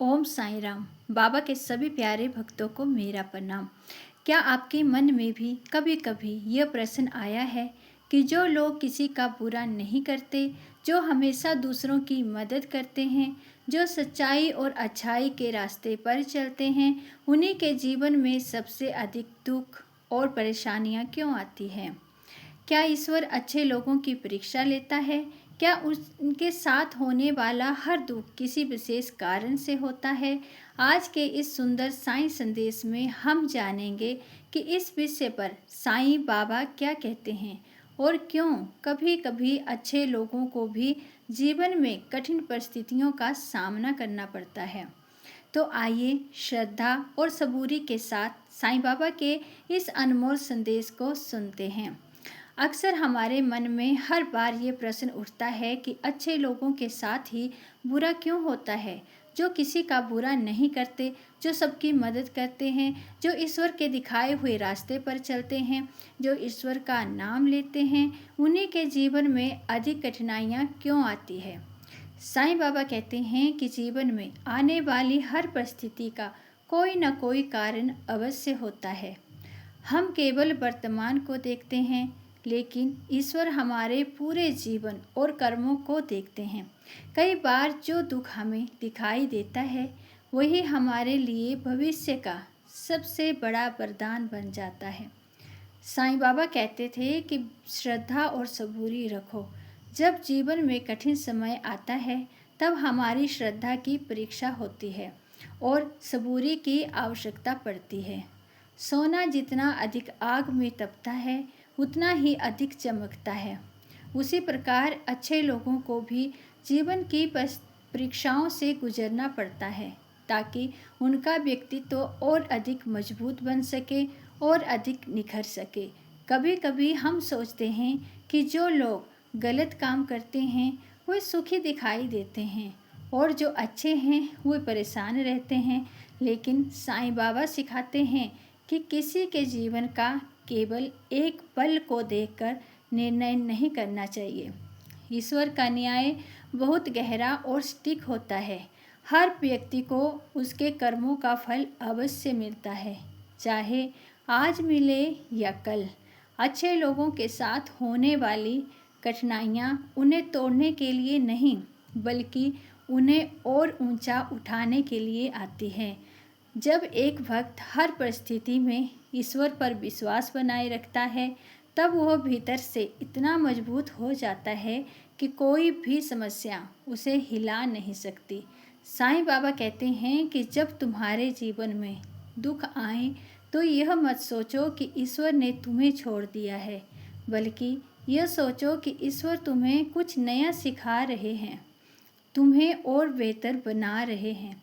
ओम साईं राम। बाबा के सभी प्यारे भक्तों को मेरा प्रणाम। क्या आपके मन में भी कभी कभी यह प्रश्न आया है कि जो लोग किसी का बुरा नहीं करते, जो हमेशा दूसरों की मदद करते हैं, जो सच्चाई और अच्छाई के रास्ते पर चलते हैं, उन्हीं के जीवन में सबसे अधिक दुख और परेशानियां क्यों आती हैं? क्या ईश्वर अच्छे लोगों की परीक्षा लेता है? क्या उनके साथ होने वाला हर दुख किसी विशेष कारण से होता है? आज के इस सुंदर साईं संदेश में हम जानेंगे कि इस विषय पर साईं बाबा क्या कहते हैं और क्यों कभी कभी अच्छे लोगों को भी जीवन में कठिन परिस्थितियों का सामना करना पड़ता है। तो आइए श्रद्धा और सबूरी के साथ साईं बाबा के इस अनमोल संदेश को सुनते हैं। अक्सर हमारे मन में हर बार ये प्रश्न उठता है कि अच्छे लोगों के साथ ही बुरा क्यों होता है, जो किसी का बुरा नहीं करते, जो सबकी मदद करते हैं, जो ईश्वर के दिखाए हुए रास्ते पर चलते हैं, जो ईश्वर का नाम लेते हैं, उन्हीं के जीवन में अधिक कठिनाइयाँ क्यों आती है। साईं बाबा कहते हैं कि जीवन में आने वाली हर परिस्थिति का कोई न कोई कारण अवश्य होता है। हम केवल वर्तमान को देखते हैं, लेकिन ईश्वर हमारे पूरे जीवन और कर्मों को देखते हैं। कई बार जो दुख हमें दिखाई देता है, वही हमारे लिए भविष्य का सबसे बड़ा वरदान बन जाता है। साईं बाबा कहते थे कि श्रद्धा और सबूरी रखो। जब जीवन में कठिन समय आता है, तब हमारी श्रद्धा की परीक्षा होती है और सबूरी की आवश्यकता पड़ती है। सोना जितना अधिक आग में तपता है, उतना ही अधिक चमकता है। उसी प्रकार अच्छे लोगों को भी जीवन की परीक्षाओं से गुजरना पड़ता है, ताकि उनका व्यक्तित्व और अधिक मजबूत बन सके और अधिक निखर सके। कभी कभी हम सोचते हैं कि जो लोग गलत काम करते हैं वे सुखी दिखाई देते हैं और जो अच्छे हैं वे परेशान रहते हैं, लेकिन साईं बाबा सिखाते हैं कि किसी के जीवन का केवल एक पल को देखकर निर्णय नहीं करना चाहिए। ईश्वर का न्याय बहुत गहरा और सटीक होता है। हर व्यक्ति को उसके कर्मों का फल अवश्य मिलता है, चाहे आज मिले या कल। अच्छे लोगों के साथ होने वाली कठिनाइयाँ उन्हें तोड़ने के लिए नहीं, बल्कि उन्हें और ऊंचा उठाने के लिए आती हैं। जब एक भक्त हर परिस्थिति में ईश्वर पर विश्वास बनाए रखता है, तब वह भीतर से इतना मजबूत हो जाता है कि कोई भी समस्या उसे हिला नहीं सकती। साईं बाबा कहते हैं कि जब तुम्हारे जीवन में दुख आए, तो यह मत सोचो कि ईश्वर ने तुम्हें छोड़ दिया है, बल्कि यह सोचो कि ईश्वर तुम्हें कुछ नया सिखा रहे हैं, तुम्हें और बेहतर बना रहे हैं।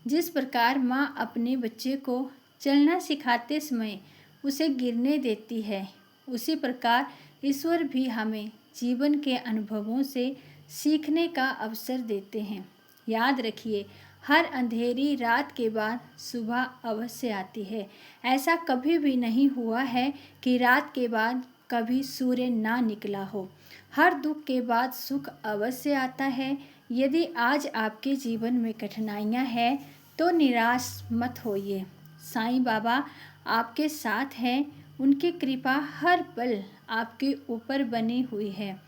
जिस प्रकार माँ अपने बच्चे को चलना सिखाते समय उसे गिरने देती है, उसी प्रकार ईश्वर भी हमें जीवन के अनुभवों से सीखने का अवसर देते हैं। याद रखिए, हर अंधेरी रात के बाद सुबह अवश्य आती है। ऐसा कभी भी नहीं हुआ है कि रात के बाद कभी सूर्य ना निकला हो। हर दुख के बाद सुख अवश्य आता है। यदि आज आपके जीवन में कठिनाइयाँ हैं, तो निराश मत होइए। साईं बाबा आपके साथ हैं, उनकी कृपा हर पल आपके ऊपर बनी हुई है।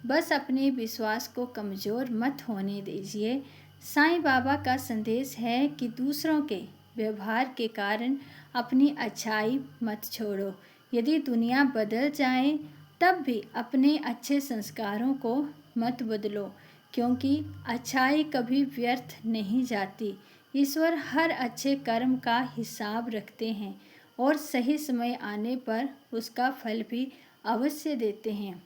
बस अपने विश्वास को कमज़ोर मत होने दीजिए। साईं बाबा का संदेश है कि दूसरों के व्यवहार के कारण अपनी अच्छाई मत छोड़ो। यदि दुनिया बदल जाए, तब भी अपने अच्छे संस्कारों को मत बदलो, क्योंकि अच्छाई कभी व्यर्थ नहीं जाती। ईश्वर हर अच्छे कर्म का हिसाब रखते हैं और सही समय आने पर उसका फल भी अवश्य देते हैं।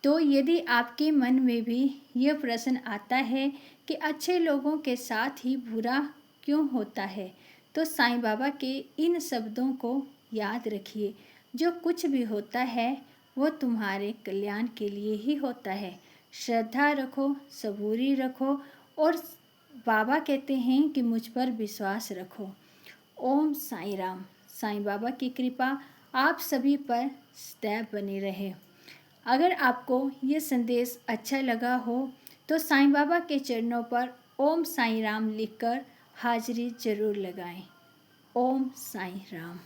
तो यदि आपके मन में भी यह प्रश्न आता है कि अच्छे लोगों के साथ ही बुरा क्यों होता है, तो साईं बाबा के इन शब्दों को याद रखिए। जो कुछ भी होता है वो तुम्हारे कल्याण के लिए ही होता है। श्रद्धा रखो, सबूरी रखो और बाबा कहते हैं कि मुझ पर विश्वास रखो। ओम साईं राम। साईं बाबा की कृपा आप सभी पर सदैव बनी रहे। अगर आपको ये संदेश अच्छा लगा हो, तो साईं बाबा के चरणों पर ओम साईं राम लिखकर हाजिरी ज़रूर लगाएं। ओम साईं राम।